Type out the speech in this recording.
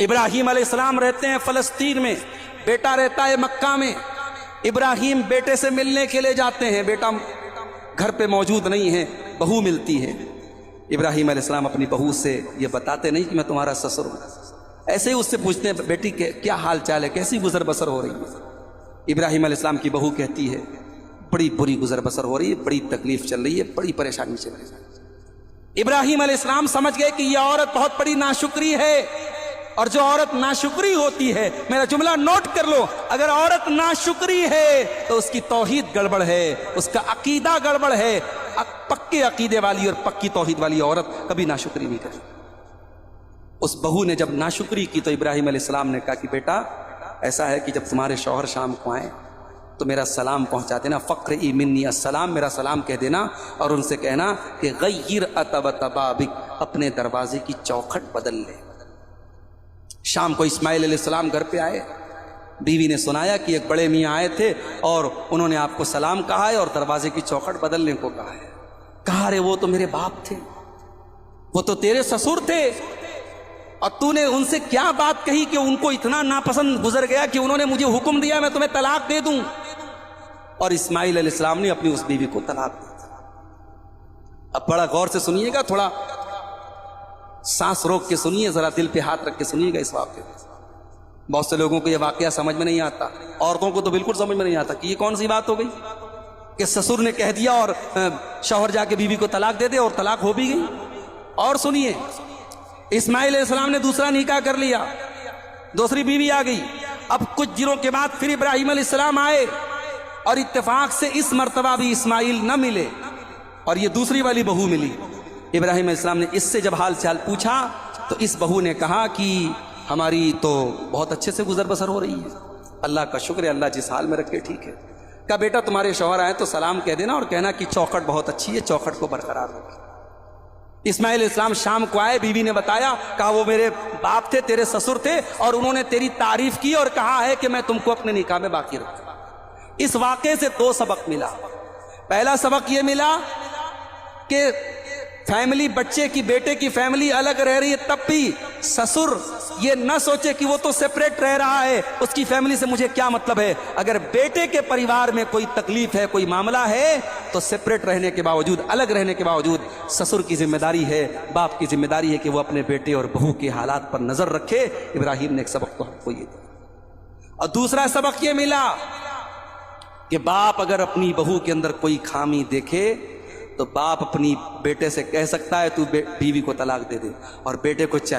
ابراہیم علیہ السلام رہتے ہیں فلسطین میں، بیٹا رہتا ہے مکہ میں۔ ابراہیم بیٹے سے ملنے کے لیے جاتے ہیں، بیٹا گھر پہ موجود نہیں ہے، بہو ملتی ہے۔ ابراہیم علیہ السلام اپنی بہو سے یہ بتاتے نہیں کہ میں تمہارا سسر ہوں، ایسے ہی اس سے پوچھتے ہیں بیٹی کیا حال چال ہے، کیسی گزر بسر ہو رہی ہے۔ ابراہیم علیہ السلام کی بہو کہتی ہے بڑی بری گزر بسر ہو رہی ہے، بڑی تکلیف چل رہی ہے، بڑی پریشانی چل رہی ہے۔ ابراہیم علیہ السلام سمجھ گئے کہ یہ عورت بہت بڑی ناشکری ہے، اور جو عورت ناشکری ہوتی ہے، میرا جملہ نوٹ کر لو، اگر عورت ناشکری ہے تو اس کی توحید گڑبڑ ہے، اس کا عقیدہ گڑبڑ ہے۔ پکے عقیدے والی اور پکی توحید والی عورت کبھی ناشکری نہیں کرتی۔ اس بہو نے جب ناشکری کی تو ابراہیم علیہ السلام نے کہا کہ بیٹا ایسا ہے کہ جب تمہارے شوہر شام کو آئیں تو میرا سلام پہنچا دینا، فقرئی منی السلام، میرا سلام کہہ دینا، اور ان سے کہنا کہ غیر اتبت بابک، اپنے دروازے کی چوکھٹ بدل لے۔ شام کو اسماعیل علیہ السلام گھر پہ آئے، بیوی نے سنایا کہ ایک بڑے میاں آئے تھے اور انہوں نے آپ کو سلام کہا ہے اور دروازے کی چوکھٹ بدلنے کو کہا ہے۔ کہا رے وہ تو میرے باپ تھے، وہ تو تیرے سسر تھے، اور تو نے ان سے کیا بات کہی کہ ان کو اتنا ناپسند گزر گیا کہ انہوں نے مجھے حکم دیا میں تمہیں طلاق دے دوں؟ اور اسماعیل علیہ السلام نے اپنی اس بیوی کو طلاق دی۔ اب بڑا غور سے سنیے گا، تھوڑا سانس روک کے سنیے، ذرا دل پہ ہاتھ رکھ کے سنیے گا اس واقعے کو۔ بہت سے لوگوں کو یہ واقعہ سمجھ میں نہیں آتا، عورتوں کو تو بالکل سمجھ میں نہیں آتا کہ یہ کون سی بات ہو گئی کہ سسر نے کہہ دیا اور شوہر جا کے بیوی کو طلاق دے دے، اور طلاق ہو بھی گئی۔ اور سنیے، اسماعیل علیہ السلام نے دوسرا نکاح کر لیا، دوسری بیوی آ گئی۔ اب کچھ دنوں کے بعد پھر ابراہیم علیہ السلام آئے، اور اتفاق سے اس مرتبہ بھی اسماعیل نہ ملے اور یہ دوسری والی بہو ملی۔ ابراہیم علیہ السلام نے اس سے جب حال چال پوچھا تو اس بہو نے کہا کہ ہماری تو بہت اچھے سے گزر بسر ہو رہی ہے، اللہ کا شکر ہے، اللہ جس حال میں رکھے ٹھیک ہے۔ کہا بیٹا تمہارے شوہر آئے تو سلام کہہ دینا اور کہنا کہ چوکھٹ بہت اچھی ہے، چوکھٹ کو برقرار رکھے۔ اسماعیل علیہ السلام شام کو آئے، بیوی نے بتایا، کہا وہ میرے باپ تھے، تیرے سسر تھے، اور انہوں نے تیری تعریف کی اور کہا ہے کہ میں تم کو اپنے نکاح میں باقی رکھوں۔ اس واقعے سے دو سبق ملا۔ پہلا سبق یہ ملا کہ فیملی، بچے کی، بیٹے کی فیملی الگ رہ رہی ہے، تب بھی سسر یہ نہ سوچے کہ وہ تو سیپریٹ رہ رہا ہے، اس کی فیملی سے مجھے کیا مطلب ہے۔ اگر بیٹے کے پریوار میں کوئی تکلیف ہے، کوئی معاملہ ہے، تو سیپریٹ رہنے کے باوجود، الگ رہنے کے باوجود سسر کی ذمہ داری ہے، باپ کی ذمہ داری ہے کہ وہ اپنے بیٹے اور بہو کے حالات پر نظر رکھے۔ ابراہیم نے ایک سبق تو ہم کو یہ دیا۔ اور دوسرا سبق یہ ملا کہ باپ اگر اپنی بہو کے اندر کوئی خامی دیکھے تو باپ اپنی بیٹے سے کہہ سکتا ہے تو بیوی کو طلاق دے دے، اور بیٹے کو چاہیے